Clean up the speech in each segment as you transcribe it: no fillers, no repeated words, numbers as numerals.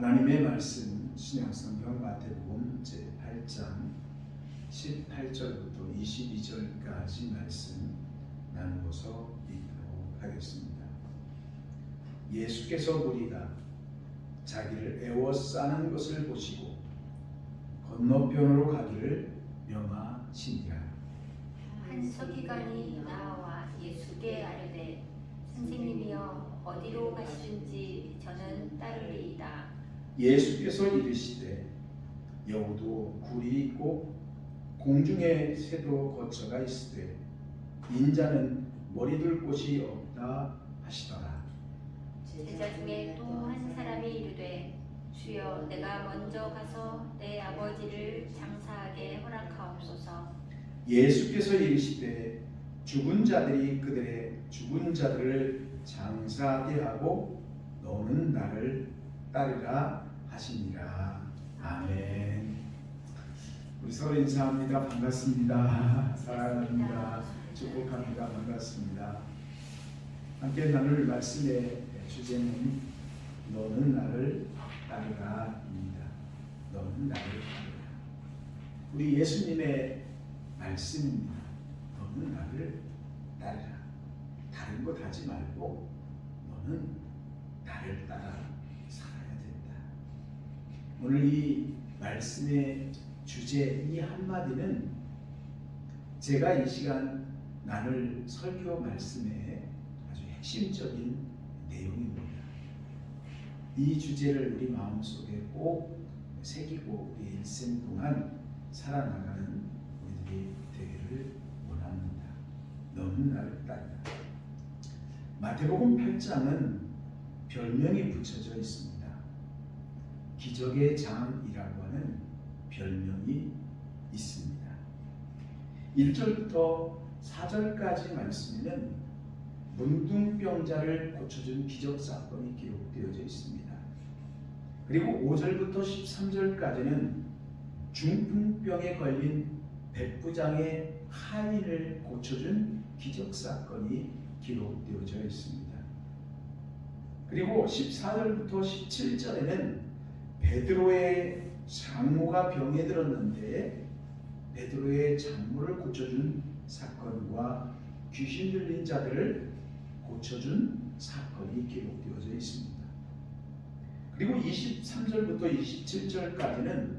하나님의 말씀 신약성경 마태복음 제8장 18절부터 22절까지 말씀 나누어서 읽도록 하겠습니다. 예수께서 무리가 자기를 애워싸는 것을 보시고 건너편으로 가기를 명하시니라. 한 서기관이 나와 예수께 아뢰되 선생님이여 어디로 가시든지 저는 따르리이다. 예수께서 이르시되 여우도 굴이 있고 공중에 새도 거처가 있으되 인자는 머리둘 곳이 없다 하시더라. 제자 중에 또 한 사람이 이르되 주여 내가 먼저 가서 내 아버지를 장사하게 허락하옵소서. 예수께서 이르시되 죽은 자들이 그들의 죽은 자들을 장사하게 하고 너는 나를 따르라 하시니라. 아멘. 우리 서로 인사합니다. 반갑습니다. 사랑합니다. 축복합니다. 반갑습니다. 함께 나눌 말씀의 주제는 너는 나를 따르라입니다. 너는 나를 따르라. 우리 예수님의 말씀입니다. 너는 나를 따르라. 다른 것 하지 말고 너는 나를 따라 살아야 된다. 오늘 이 말씀의 주제 이 한마디는 제가 이 시간 나눌 설교 말씀의 아주 핵심적인 내용입니다. 이 주제를 우리 마음속에 꼭 새기고 우리 일생 동안 살아나가는 우리들이 되기를 원합니다. 너는 나를 따르라. 마태복음 8장은 별명이 붙여져 있습니다. 기적의 장이라고 하는 별명이 있습니다. 1절부터 4절까지 말씀에는 문둥병자를 고쳐준 기적사건이 기록되어져 있습니다. 그리고 5절부터 13절까지는 중풍병에 걸린 백부장의 하인을 고쳐준 기적사건이 기록되어져 있습니다. 그리고 14절부터 17절에는 베드로의 장모가 병에 들었는데 베드로의 장모를 고쳐준 사건과 귀신 들린 자들을 고쳐준 사건이 기록되어져 있습니다. 그리고 23절부터 27절까지는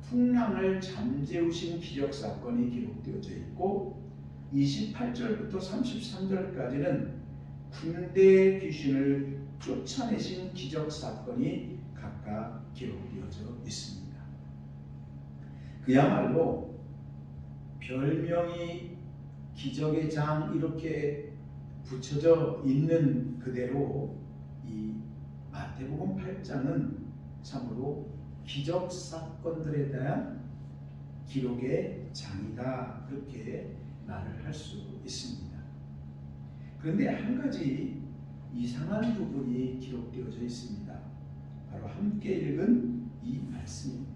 풍랑을 잠재우신 기적사건이 기록되어져 있고 28절부터 33절까지는 군대의 귀신을 쫓아내신 기적사건이 각각 기록되어져 있습니다. 그야말로 별명이 기적의 장 이렇게 붙여져 있는 그대로 이 마태복음 8장은 참으로 기적사건들에 대한 기록의 장이다 그렇게 말을 할 수 있습니다. 그런데 한 가지 이상한 부분이 기록되어져 있습니다. 바로 함께 읽은 이 말씀입니다.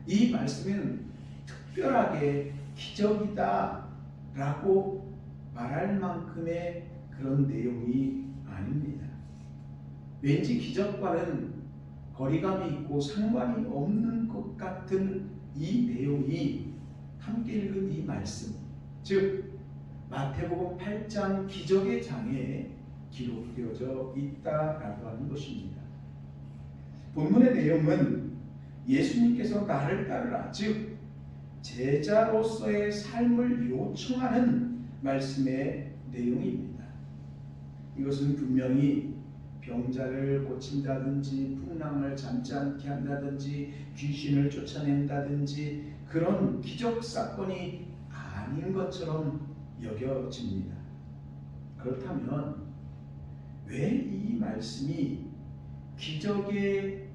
이 말씀은 특별하게 기적이다 라고 말할 만큼의 그런 내용이 아닙니다. 왠지 기적과는 거리감이 있고 상관이 없는 것 같은 이 내용이 함께 읽은 이 말씀, 즉 마태복음 8장 기적의 장에 기록되어져 있다라고 하는 것입니다. 본문의 내용은 예수님께서 나를 따르라, 즉 제자로서의 삶을 요청하는 말씀의 내용입니다. 이것은 분명히 병자를 고친다든지 풍랑을 잠잠케 한다든지 귀신을 쫓아낸다든지 그런 기적사건이 아닌 것처럼 여겨집니다. 그렇다면 왜 이 말씀이 기적의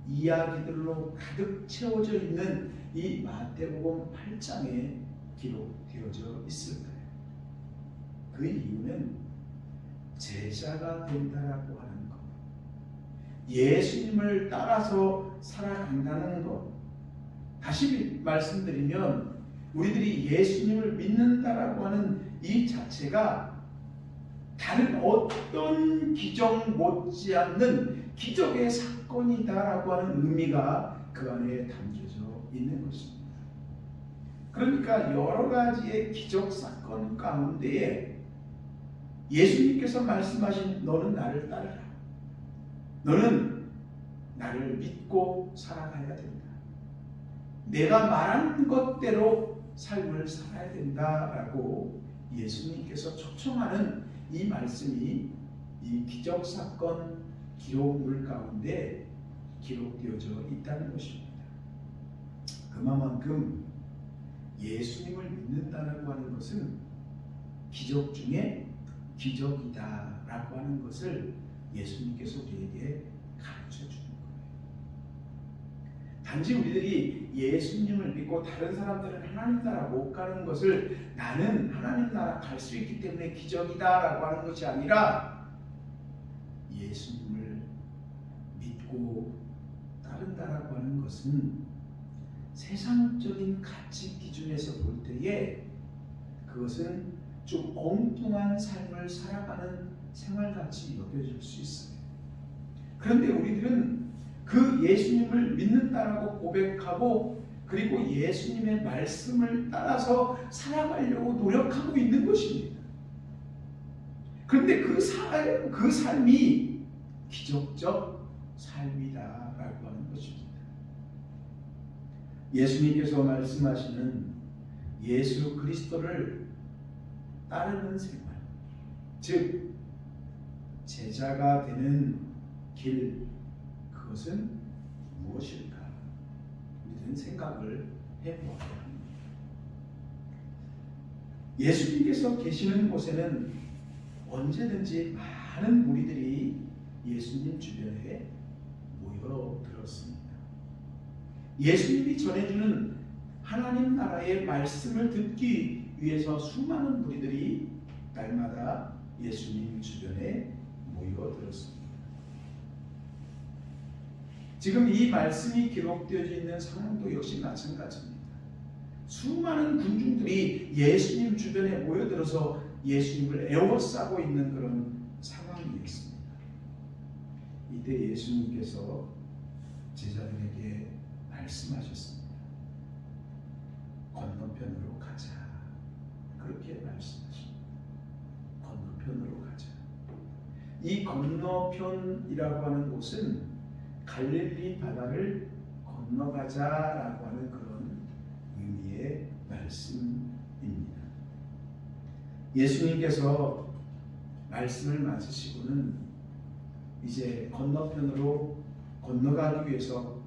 이야기들로 가득 채워져 있는 이 마태복음 8장에 기록되어져 있을까요? 그 이유는 제자가 된다라고 하는 것, 예수님을 따라서 살아간다는 것. 다시 말씀드리면 우리들이 예수님을 믿는다라고 하는 이 자체가 다른 어떤 기적 못지않는 기적의 사건이다라고 하는 의미가 그 안에 담겨져 있는 것입니다. 그러니까 여러 가지의 기적 사건 가운데에 예수님께서 말씀하신 너는 나를 따르라. 너는 나를 믿고 살아가야 된다. 내가 말한 것대로 삶을 살아야 된다라고 예수님께서 초청하는 이 말씀이 이 기적 사건 기록물 가운데 기록되어져 있다는 것입니다. 그만큼 예수님을 믿는다라고 하는 것은 기적 중에 기적이다라고 하는 것을 예수님께서 우리에게 가르쳐 주는 거예요. 단지 우리들이 예수님을 믿고 다른 사람들은 하나님 나라 못 가는 것을 나는 하나님 나라 갈 수 있기 때문에 기적이다라고 하는 것이 아니라 예수님을 믿고 따른다라고 하는 것은 세상적인 가치 기준에서 볼 때에 그것은 좀 엉뚱한 삶을 살아가는 생활같이 여겨질 수 있어요. 그런데 우리들은 그 예수님을 믿는다라고 고백하고 그리고 예수님의 말씀을 따라서 살아가려고 노력하고 있는 것입니다. 그런데 그 삶이 기적적 삶이다라고 하는 것입니다. 예수님께서 말씀하시는 예수 그리스도를 따르는 생활, 즉 제자가 되는 길, 그것은 무엇일까? 우리는 생각을 해보아야 합니다. 예수님께서 계시는 곳에는 언제든지 많은 무리들이 예수님 주변에 모여들었습니다. 예수님이 전해주는 하나님 나라의 말씀을 듣기 위해서 수많은 무리들이 날마다 예수님 주변에 모여들었습니다. 지금 이 말씀이 기록되어져 있는 상황도 역시 마찬가지입니다. 수많은 군중들이 예수님 주변에 모여들어서 예수님을 에워싸고 있는 그런 상황이었습니다. 이때 예수님께서 제자들에게 말씀하셨습니다. 건너편으로 가자. 그렇게 말씀하십니다. 건너편으로 가자. 이 건너편이라고 하는 곳은 갈릴리 바다를 건너가자라고 하는 그런 의미의 말씀입니다. 예수님께서 말씀을 마치시고는 이제 건너편으로 건너가기 위해서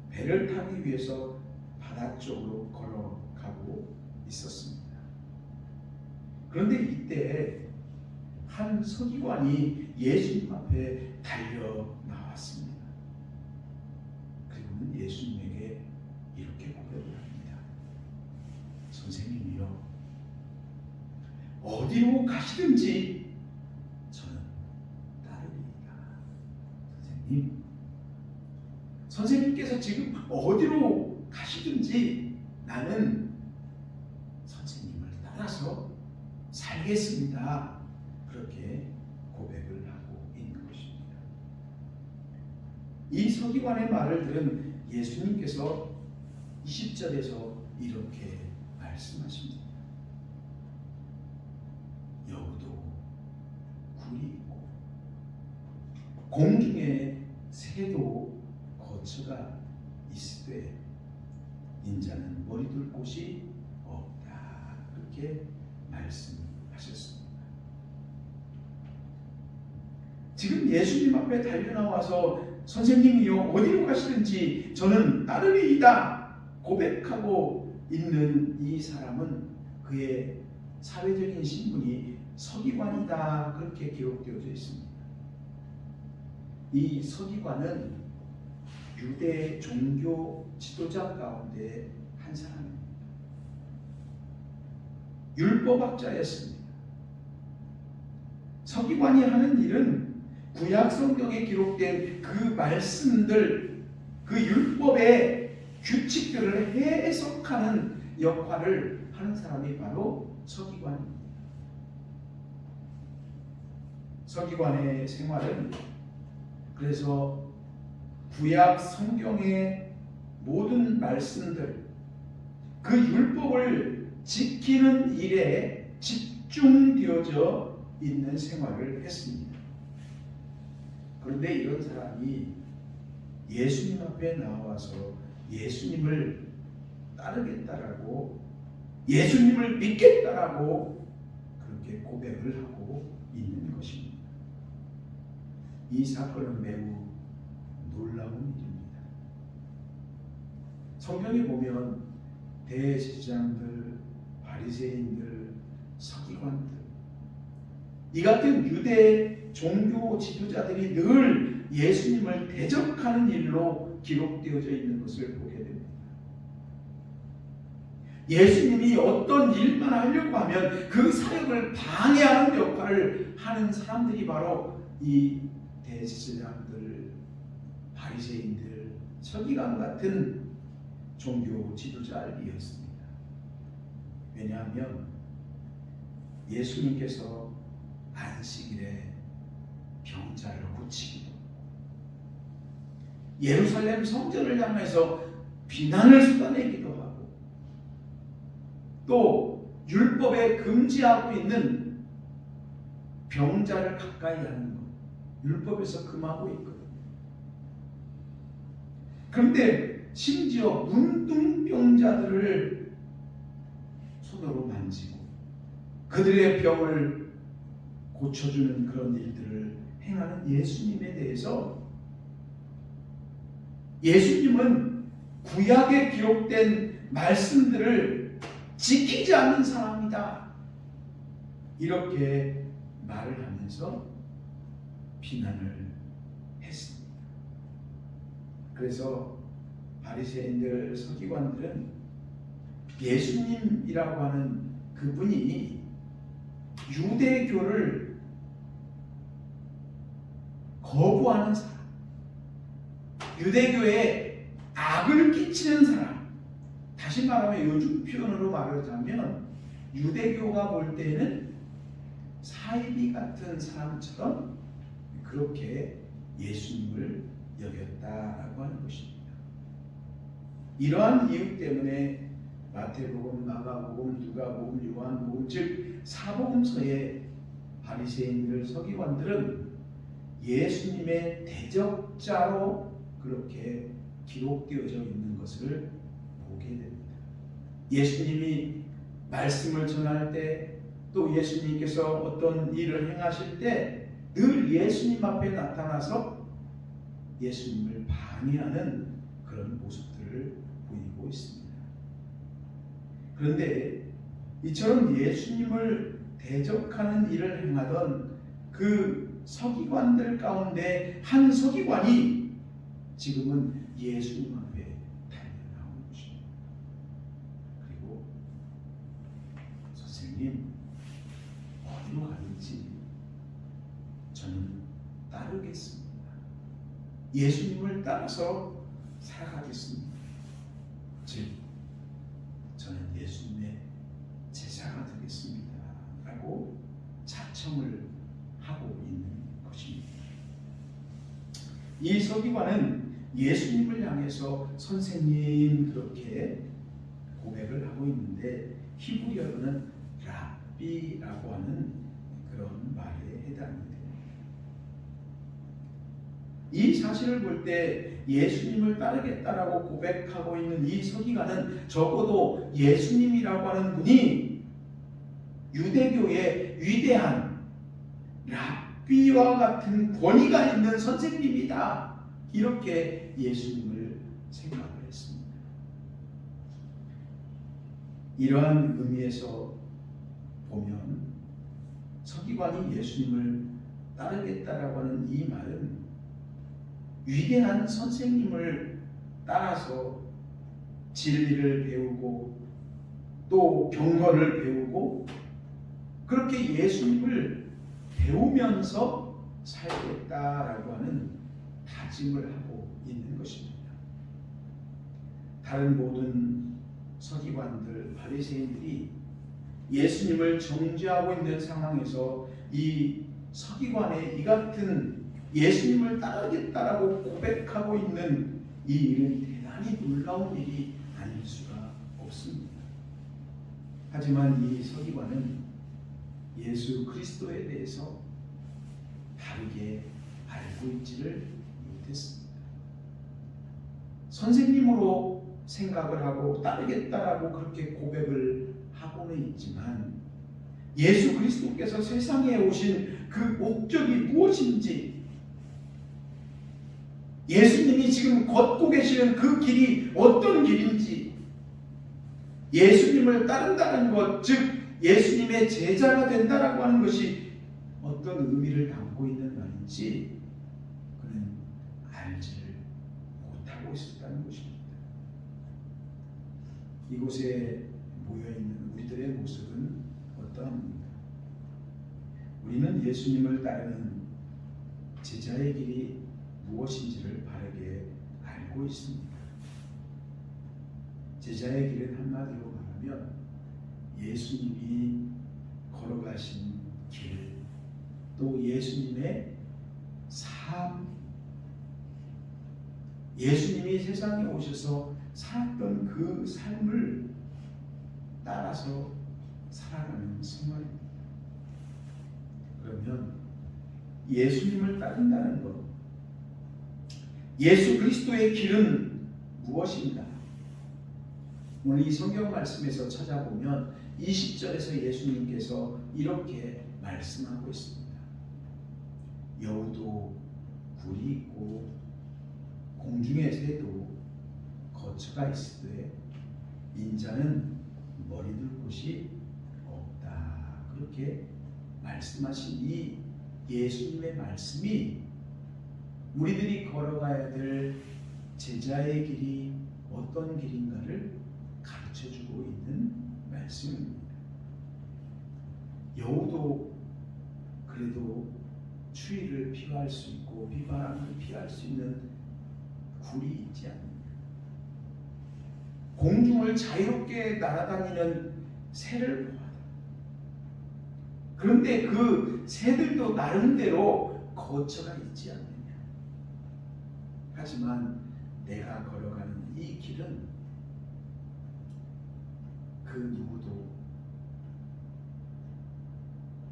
배를 타기 위해서 바다 쪽으로 걸어가고 있었습니다. 그런데 이때 한 서기관이 예수님 앞에 달려 나왔습니다. 그리고는 예수님에게 이렇게 고백을 합니다. 선생님이요, 어디로 가시든지 저는 따르리이다. 선생님께서 지금 어디로 가시든지 나는 선생님을 따라서 살겠습니다. 그렇게 고백을 하고 있는 것입니다. 이 서기관의 말을 들은 예수님께서 20절에서 이렇게 말씀하십니다. 여우도 굴이 있고 공중에 새도 거처가 있으되 인자는 머리 둘 곳이 없다. 그렇게 말씀하셨습니다. 지금 예수님 앞에 달려나와서 선생님이요, 어디로 가시든지 저는 따르리이다 고백하고 있는 이 사람은 그의 사회적인 신분이 서기관이다. 그렇게 기록되어져 있습니다. 이 서기관은 유대 종교 지도자 가운데 한 사람입니다. 율법학자였습니다. 서기관이 하는 일은 구약 성경에 기록된 그 말씀들, 그 율법의 규칙들을 해석하는 역할을 하는 사람이 바로 서기관입니다. 서기관의 생활은 그래서 구약 성경의 모든 말씀들, 그 율법을 지키는 일에 집중되어져 있는 생활을 했습니다. 그런데 이런 사람이 예수님 앞에 나와서 예수님을 따르겠다라고, 예수님을 믿겠다라고 그렇게 고백을 하고 있는 것입니다. 이 사건은 매우 놀라운 일입니다. 성경에 보면 대제사장들, 바리새인들, 서기관들, 이 같은 유대 종교 지도자들이 늘 예수님을 대적하는 일로 기록되어져 있는 것을 보게 됩니다. 예수님이 어떤 일만 하려고 하면 그 사역을 방해하는 역할을 하는 사람들이 바로 이 대제사장들, 바리새인들, 서기관 같은 종교 지도자이었습니다. 왜냐하면 예수님께서 안식일에 병자를 고치기도, 예루살렘 성전을 향해서 비난을 쏟아내기도 하고, 또 율법에 금지하고 있는 병자를 가까이 하는 것, 율법에서 금하고 있거든요. 그런데 심지어 문둥병자들을 손으로 만지고 그들의 병을 고쳐주는 그런 일들을 행하는 예수님에 대해서, 예수님은 구약에 기록된 말씀들을 지키지 않는 사람이다, 이렇게 말을 하면서 비난을 했습니다. 그래서 바리새인들, 서기관들은 예수님이라고 하는 그분이 유대교를 거부하는 사람, 유대교에 악을 끼치는 사람, 다시 말하면 요즘 표현으로 말하자면 유대교가 볼 때는 사이비 같은 사람처럼 그렇게 예수님을 여겼다라고 하는 것입니다. 이러한 이유 때문에 마태복음, 마가복음, 누가복음, 요한복음, 즉 사복음서의 바리새인들, 서기관들은 예수님의 대적자로 그렇게 기록되어져 있는 것을 보게 됩니다. 예수님이 말씀을 전할 때, 또 예수님께서 어떤 일을 행하실 때 늘 예수님 앞에 나타나서 예수님을 방해하는 그런 모습들을 보이고 있습니다. 그런데 이처럼 예수님을 대적하는 일을 행하던 그 서기관들 가운데 한 서기관이 지금은 예수님 앞에 달려나오는 것입니다. 그리고 선생님, 어디로 가는지 저는 따르겠습니다. 예수님을 따라서 살아가겠습니다. 즉, 저는 예수님의 제자가 되겠습니다 라고 자청을 하고 있는 것입니다. 이 서기관은 예수님을 향해서 선생님 그렇게 고백을 하고 있는데, 히브리어로는 랍비라고 하는 그런 말에 해당이 됩니다. 이 사실을 볼 때 예수님을 따르겠다라고 고백하고 있는 이 서기관은 적어도 예수님이라고 하는 분이 유대교의 위대한 랍비와 같은 권위가 있는 선생님이다, 이렇게 예수님을 생각을 했습니다. 이러한 의미에서 보면 서기관이 예수님을 따르겠다라고 하는 이 말은 위대한 선생님을 따라서 진리를 배우고 또 경건을 배우고 그렇게 예수님을 배우면서 살겠다라고 하는 다짐을 하고 있는 것입니다. 다른 모든 서기관들, 바리새인들이 예수님을 정죄하고 있는 상황에서 이 서기관의 이 같은 예수님을 따르겠다라고 고백하고 있는 이 일은 대단히 놀라운 일이 아닐 수가 없습니다. 하지만 이 서기관은 예수 그리스도에 대해서 다르게 알고 있지를 못했습니다. 선생님으로 생각을 하고 따르겠다라고 그렇게 고백을 하고는 있지만 예수 그리스도께서 세상에 오신 그 목적이 무엇인지, 예수님이 지금 걷고 계시는 그 길이 어떤 길인지, 예수님을 따른다는 것, 즉 예수님의 제자가 된다라고 하는 것이 어떤 의미를 담고 있는 말인지 그는 알지를 못하고 있었다는 것입니다. 이곳에 모여있는 우리들의 모습은 어떠합니까? 우리는 예수님을 따르는 제자의 길이 무엇인지를 바르게 알고 있습니다. 제자의 길은 한마디로 말하면 예수님이 걸어가신 길, 또 예수님의 삶, 예수님이 세상에 오셔서 살았던 그 삶을 따라서 살아가는 생활입니다. 그러면 예수님을 따른다는 것, 예수 그리스도의 길은 무엇인가? 오늘 이 성경 말씀에서 찾아보면 20절에서 예수님께서 이렇게 말씀하고 있습니다. 여우도 굴이 있고 공중의 새도 거처가 있으되 인자는 머리 둘 곳이 없다. 그렇게 말씀하신 이 예수님의 말씀이 우리들이 걸어가야 될 제자의 길이 어떤 길인가를 가르쳐주고 있는 말씀입니다. 여우도 그래도 추위를 피할 수 있고 비바람을 피할 수 있는 굴이 있지 않습니까? 공중을 자유롭게 날아다니는 새를 보아라. 그런데 그 새들도 나름대로 거처가 있지 않느냐. 하지만 내가 걸어가는 이 길은 그 누구도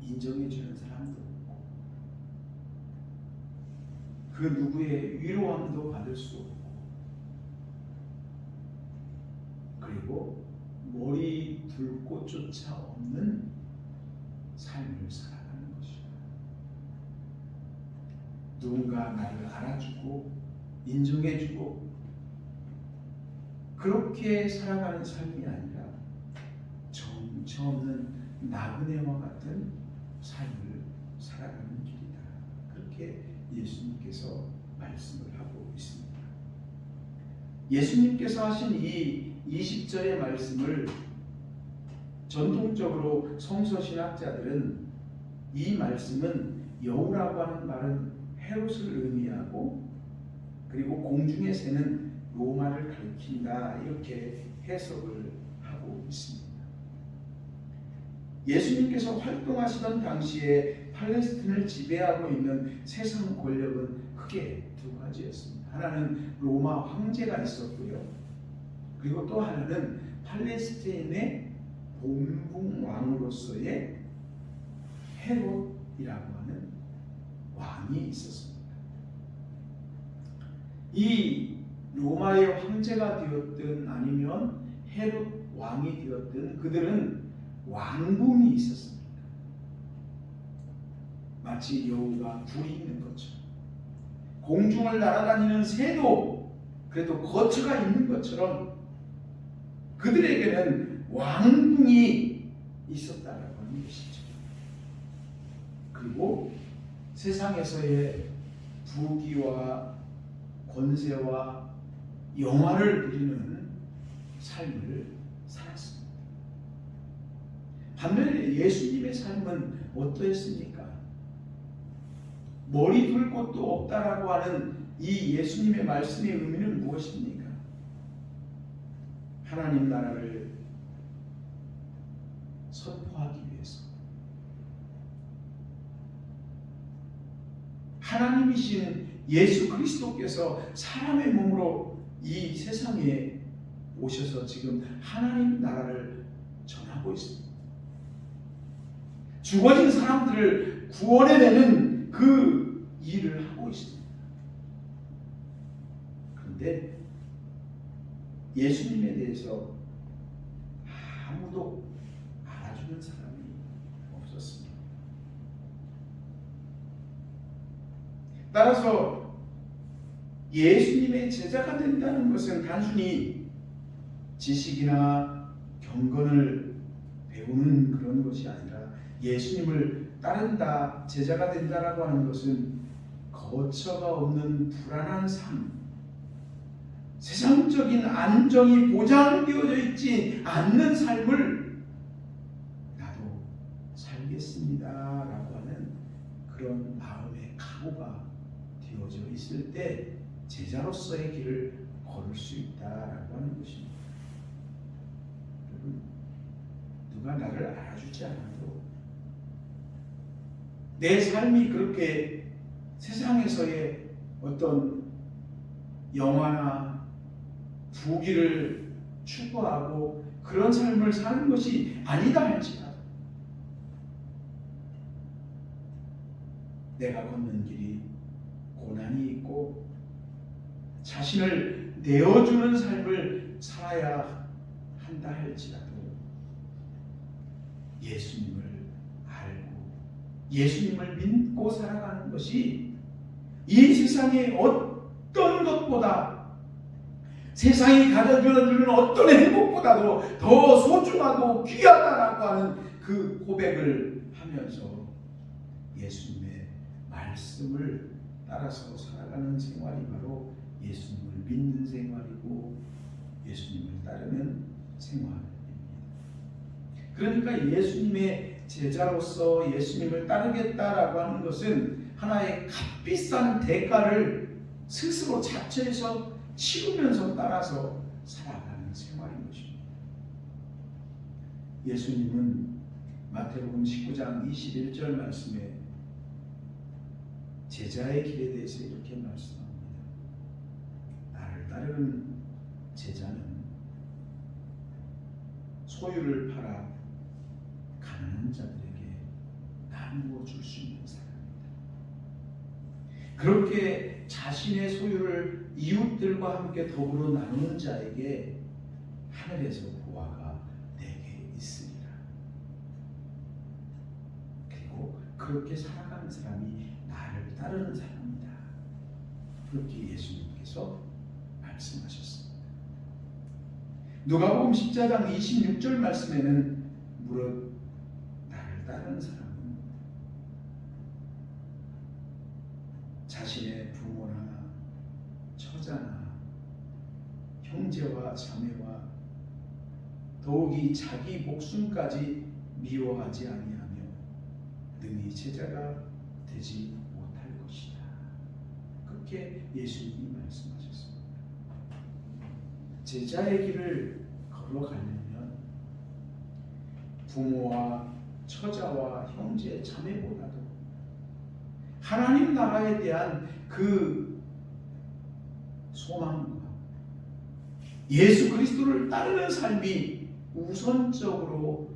인정해주는 사람도 없고 그 누구의 위로함도 받을 수 없고 그리고 머리 둘 곳조차 없는 삶을 살아가는 것이다. 누군가 나를 알아주고 인정해주고 그렇게 살아가는 삶이 아니라 정처없는 나그네와 같은 삶을 살아가는 길이다. 그렇게 예수님께서 말씀을 하고 있습니다. 예수님께서 하신 이 20절의 말씀을 전통적으로 성서신학자들은 이 말씀은 여우라고 하는 말은 헤롯을 의미하고 그리고 공중의 새는 로마를 가리킨다 이렇게 해석을 하고 있습니다. 예수님께서 활동하시던 당시에 팔레스틴을 지배하고 있는 세상 권력은 크게 두 가지였습니다. 하나는 로마 황제가 있었고요. 그리고 또 하나는 팔레스틴의 본붕 왕으로서의 헤롯이라고 하는 왕이 있었습니다. 이 로마의 황제가 되었든 아니면 헤롯 왕이 되었든 그들은 왕궁이 있었습니다. 마치 여우가 굴이 있는 것처럼 공중을 날아다니는 새도 그래도 거처가 있는 것처럼 그들에게는 왕궁이 있었다라고 하는 것이죠. 그리고 세상에서의 부귀와 권세와 영화를 누리는 삶을 살았습니다. 반면에 예수님의 삶은 어떠했습니까? 머리 둘 곳도 없다라고 하는 이 예수님의 말씀의 의미는 무엇입니까? 하나님 나라를 선포하기 위해서 하나님이신 예수 그리스도께서 사람의 몸으로 이 세상에 오셔서 지금 하나님 나라를 전하고 있습니다. 죽어진 사람들을 구원해내는 그 일을 하고 있습니다. 그런데 예수님에 대해서 아무도 알아주는 사람이 없었습니다. 따라서 예수님의 제자가 된다는 것은 단순히 지식이나 경건을 배우는 그런 것이 아니라 예수님을 따른다, 제자가 된다라고 하는 것은 거처가 없는 불안한 삶, 세상적인 안정이 보장되어져 있지 않는 삶을 나도 살겠습니다라고 하는 그런 마음의 각오가 되어져 있을 때 제자로서의 길을 걸을 수 있다라고 하는 것입니다. 여러분, 누가 나를 알아주지 않아도 내 삶이 그렇게 세상에서의 어떤 영화나 부귀를 추구하고 그런 삶을 사는 것이 아니다 할지라도 내가 걷는 길이 고난이 있고 자신을 내어주는 삶을 살아야 한다 할지라도 예수님을 알고 예수님을 믿고 살아가는 것이 이 세상의 어떤 것보다 세상이 가져주는 어떤 행복보다도 더 소중하고 귀하다라고 하는 그 고백을 하면서 예수님의 말씀을 따라서 살아가는 생활이 바로 예수님을 믿는 생활이고 예수님을 따르는 생활입니다. 그러니까 예수님의 제자로서 예수님을 따르겠다라고 하는 것은 하나의 값비싼 대가를 스스로 자처해서 치르면서 따라서 살아가는 생활인 것입니다. 예수님은 마태복음 19장 21절 말씀에 제자의 길에 대해서 이렇게 말씀합니다. 나를 따르는 제자는 소유를 팔아 가난한 자들에게 나누어 줄 수 있는 사람입니다. 그렇게 자신의 소유를 이웃들과 함께 더불어 나누는 자에게 하늘에서 보화가 내게 있으리라. 그리고 그렇게 살아가는 사람이 나를 따르는 사람이다. 그렇게 예수님께서 말씀하셨습니다. 누가복음 10장 26절 말씀에는 무릇 나를 따르는 사람은 자신의 부모나 처자나 형제와 자매와 더욱이 자기 목숨까지 미워하지 아니하며 능히 제자가 되지 못할 것이다. 그렇게 예수님이 말씀하셨습니다. 제자의 길을 걸어가려면 부모와 처자와 형제 자매보다도 하나님 나라에 대한 그 소망과 예수 그리스도를 따르는 삶이 우선적으로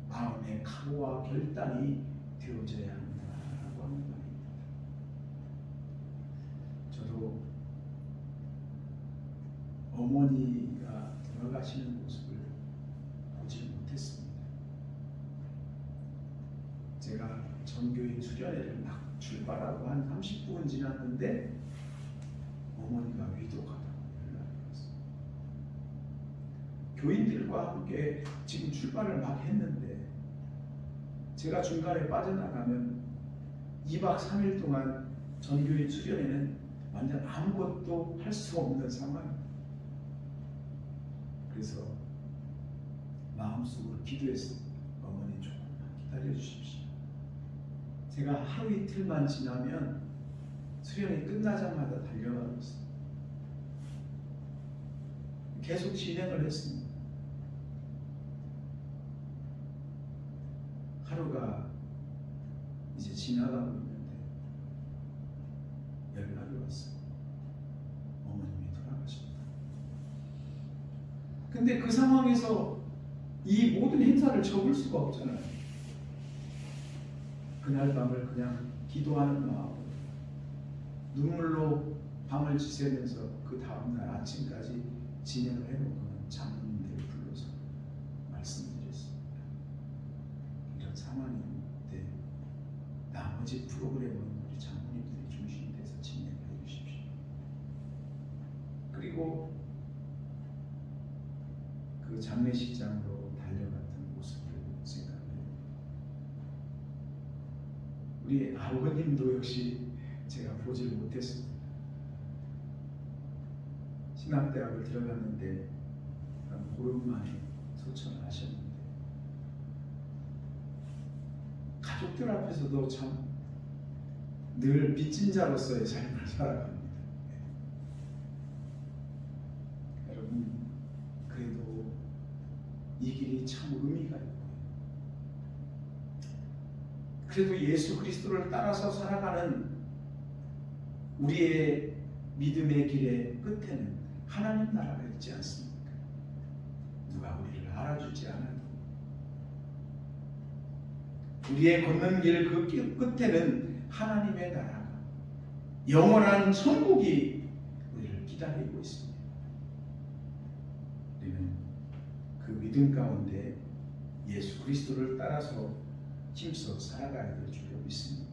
마음의 각오와 결단이 되어져야 한다라고 하는 말입니다. 저도 어머니가 돌아가시는 모습을 보지 못했습니다. 제가 전교인 수련회를 막 출발하고 한 30분 지났는데 어머니가 위독하다고 연락이 왔어요. 교인들과 함께 지금 출발을 막 했는데 제가 중간에 빠져나가면 2박 3일 동안 전교인 수련회는 완전 아무것도 할 수 없는 상황입니다. 그래서 마음속으로 기도했습니다. 어머니 조금만 기다려 주십시오. 제가 하루 이틀만 지나면 수련이 끝나자마자 달려가고 있습니다. 계속 진행을 했습니다. 하루가 이제 지나가고 있는데 근데 그 상황에서 이 모든 행사를 접을 수가 없잖아요. 그날 밤을 그냥 기도하는 마음으로 눈물로 밤을 지새면서 그 다음날 아침까지 진행을 해놓고는 장로님들을 불러서 말씀드렸습니다. 이런 상황인데 나머지 프로그램은 우리 장로님들이 중심이 돼서 진행해 주십시오. 그리고 그 장례식장으로 달려갔던 모습을 생각해요. 우리 아버님도 역시 제가 보지를 못했습니다. 신학대학을 들어갔는데 한 보름 만에 소천을 하셨는데 가족들 앞에서도 참 늘 빚진 자로서의 삶을 살아갑니다. 여러분, 그래도 이 길이 참 의미가 있고요. 그래도 예수 그리스도를 따라서 살아가는 우리의 믿음의 길의 끝에는 하나님 나라가 있지 않습니까? 누가 우리를 알아주지 않아도 우리의 걷는 길 그 끝에는 하나님의 나라가 영원한 천국이 우리를 기다리고 있습니다. 우리는 그 믿음 가운데 예수 그리스도를 따라서 힘써 살아가야 될 줄로 믿습니다.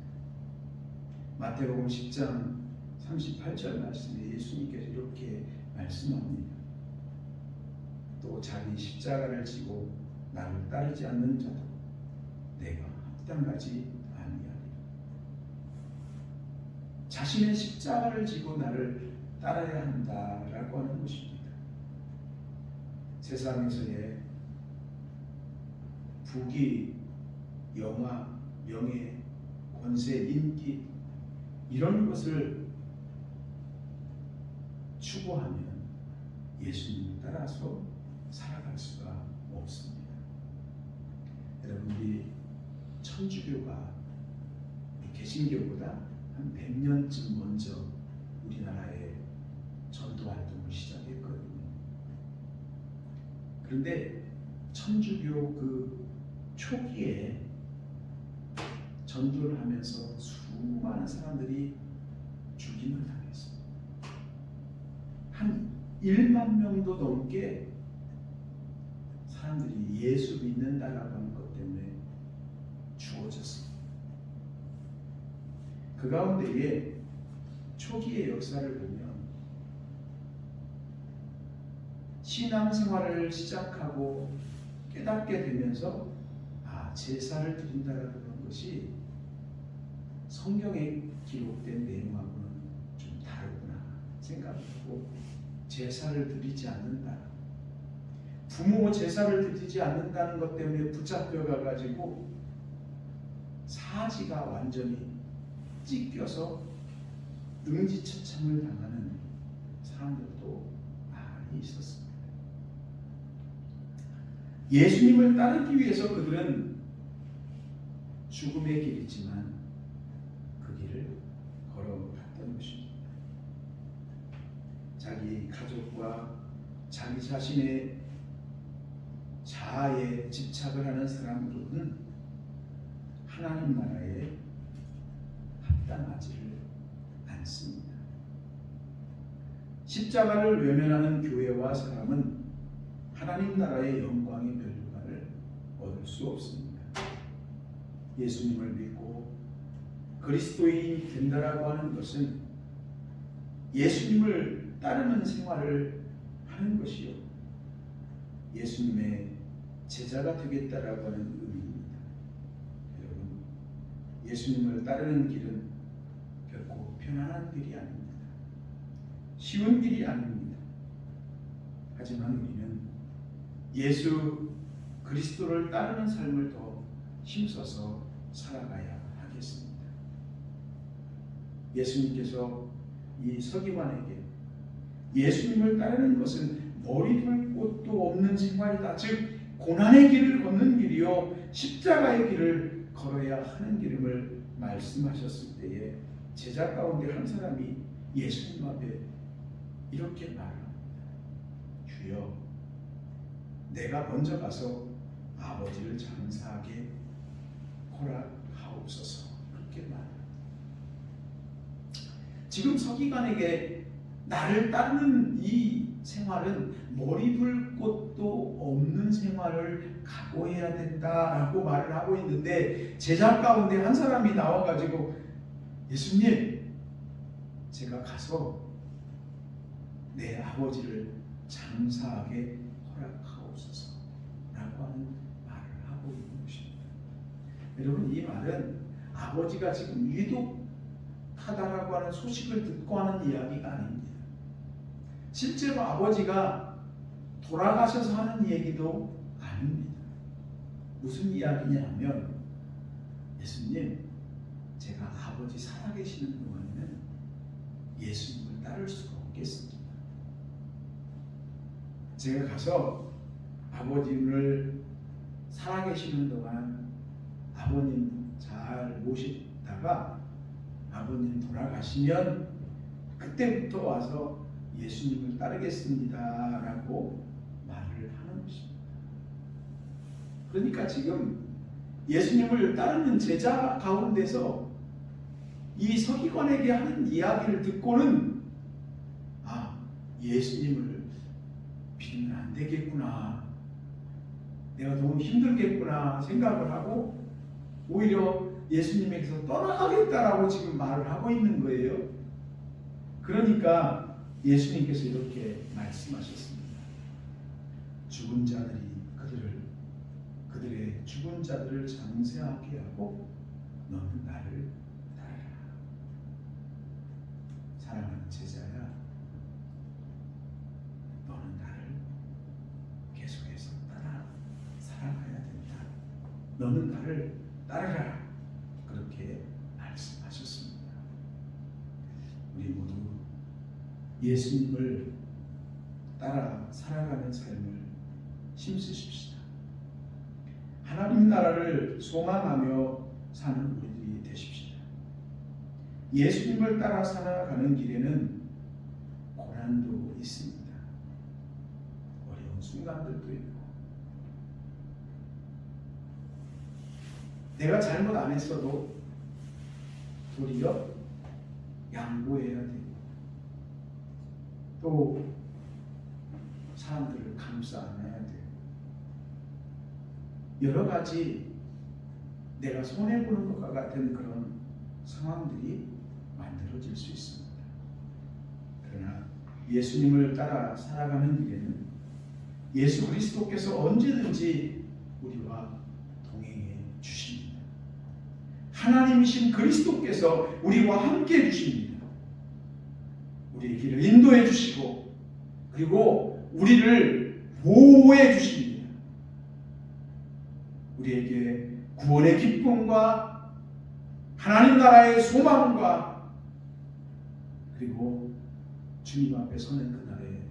마태복음 10장 38절 말씀에 예수님께서 이렇게 말씀합니다. 또 자기 십자가를 지고 나를 따르지 않는 자도 내가 합당하지 아니하리라. 자신의 십자가를 지고 나를 따라야 한다라고 하는 것입니다. 세상에서의 부귀, 영화, 명예, 권세, 인기 이런 것을 추구하면 예수님을 따라서 살아갈 수가 없습니다. 여러분, 우리 천주교가 개신교보다 한 100년쯤 먼저 우리나라에 전도 활동을 시작했거든요. 그런데 천주교 그 초기에 전도를 하면서 수많은 사람들이 죽임을 당했어요. 한 1만 명도 넘게 사람들이 예수 믿는다라고 하는 것 때문에 죽어졌습니다. 그 가운데에 초기의 역사를 보면 신앙생활을 시작하고 깨닫게 되면서 제사를 드린다라는 것이 성경에 기록된 내용하고는 좀 다르구나 생각하고 제사를 드리지 않는다. 부모 제사를 드리지 않는다는 것 때문에 붙잡혀가 가지고 사지가 완전히 찢겨서 능지처참을 당하는 사람들도 많이 있었습니다. 예수님을 따르기 위해서 그들은 죽음의 길이지만 그 길을 걸어갔던 것입니다. 자기 가족과 자기 자신의 자아에 집착을 하는 사람으로는 하나님 나라에 합당하지를 않습니다. 십자가를 외면하는 교회와 사람은 하나님 나라의 영광의 멸류관을 얻을 수 없습니다. 예수님을 믿고 그리스도인이 된다라고 하는 것은 예수님을 따르는 생활을 하는 것이요, 예수님의 제자가 되겠다라고 하는 의미입니다. 여러분, 예수님을 따르는 길은 결코 편안한 길이 아닙니다. 쉬운 길이 아닙니다. 하지만 우리는 예수 그리스도를 따르는 삶을 더 힘써서 살아가야 하겠습니다. 예수님께서 이 서기관에게 예수님을 따르는 것은 머리 둘 곳도 없는 생활이다. 즉 고난의 길을 걷는 길이요 십자가의 길을 걸어야 하는 길임을 말씀하셨을 때에 제자 가운데 한 사람이 예수님 앞에 이렇게 말합니다. 주여, 내가 먼저 가서 아버지를 장사하게 허락하옵소서. 그렇게 말합니다. 지금 서기관에게 나를 따르는 이 생활은 머리 둘 곳도 없는 생활을 각오해야 된다라고 말을 하고 있는데, 제자 가운데 한 사람이 나와가지고 예수님, 제가 가서 내 아버지를 장사하게 허락하옵소서 라고 하는 말을 하고 있는 것입니다. 여러분, 이 말은 아버지가 지금 위독하다라고 하는 소식을 듣고 하는 이야기가 아닙니다. 실제로 아버지가 돌아가셔서 하는 얘기도 아닙니다. 무슨 이야기냐 하면, 예수님, 제가 아버지 살아계시는 동안에는 예수님을 따를 수가 없겠습니다. 제가 가서 아버님을 살아계시는 동안 아버님 잘 모시다가 아버님 돌아가시면 그때부터 와서 예수님을 따르겠습니다 라고 말을 하는 것입니다. 그러니까 지금 예수님을 따르는 제자 가운데서 이 서기관에게 하는 이야기를 듣고는, 예수님을 믿으면 안 되겠구나, 내가 너무 힘들겠구나 생각을 하고 오히려 예수님에게서 떠나가겠다라고 지금 말을 하고 있는 거예요. 그러니까 예수님께서 이렇게 말씀하셨습니다. 죽은 자들이 그들의 죽은 자들을 장사하게 하고 너는 나를 따르라. 사랑하는 제자야, 너는 나를 계속해서 살아가야 된다. 너는 나를 따르라. 그렇게 말씀하셨습니다. 우리 모두 예수님을 따라 살아가는 삶을 힘쓰십시다. 하나님 나라를 소망하며 사는 우리들이 되십시다. 예수님을 따라 살아가는 길에는 고난도 있습니다. 어려운 순간들도 있고, 내가 잘못 안 했어도 도리어 양보해야 되고, 또 사람들을 감싸 안아야 돼요. 여러 가지 내가 손해보는 것과 같은 그런 상황들이 만들어질 수 있습니다. 그러나 예수님을 따라 살아가는 길에는 예수 그리스도께서 언제든지 우리와 동행해 주십니다. 하나님이신 그리스도께서 우리와 함께 해 주십니다. 우리의 길을 인도해 주시고, 그리고 우리를 보호해 주십니다. 우리에게 구원의 기쁨과 하나님 나라의 소망과, 그리고 주님 앞에 서는 그날의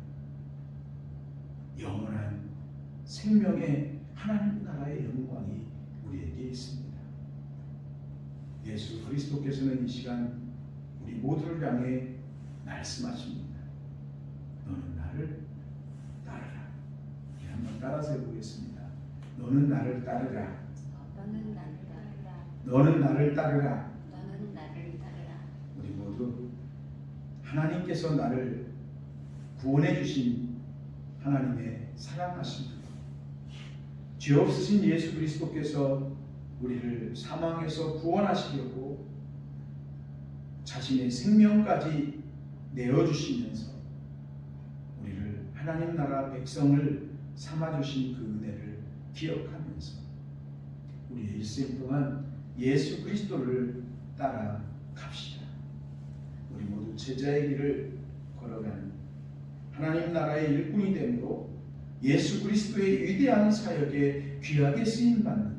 영원한 생명의 하나님 나라의 영광이 우리에게 있습니다. 예수 그리스도께서는 이 시간 우리 모두를 향해 말씀하십니다. 너는 나를 따르라. 한번 따라서 해보겠습니다. 너는 나를 따르라. 너는 나를 따르라. 너는 나를 따르라. 너는 나를 따르라. 우리 모두 하나님께서 나를 구원해 주신 하나님의 사랑하신 분, 죄 없으신 예수 그리스도께서 우리를 사망에서 구원하시려고 자신의 생명까지 내어주시면서 우리를 하나님 나라 백성을 삼아주신 그 은혜를 기억하면서 우리의 일생 동안 예수 그리스도를 따라 갑시다. 우리 모두 제자의 길을 걸어가는 하나님 나라의 일꾼이 됨으로 예수 그리스도의 위대한 사역에 귀하게 쓰임받는,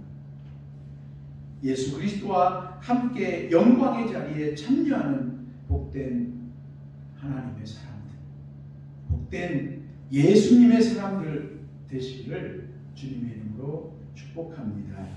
예수 그리스도와 함께 영광의 자리에 참여하는 복된 하나님의 사람들, 복된 예수님의 사람들 되시기를 주님의 이름으로 축복합니다.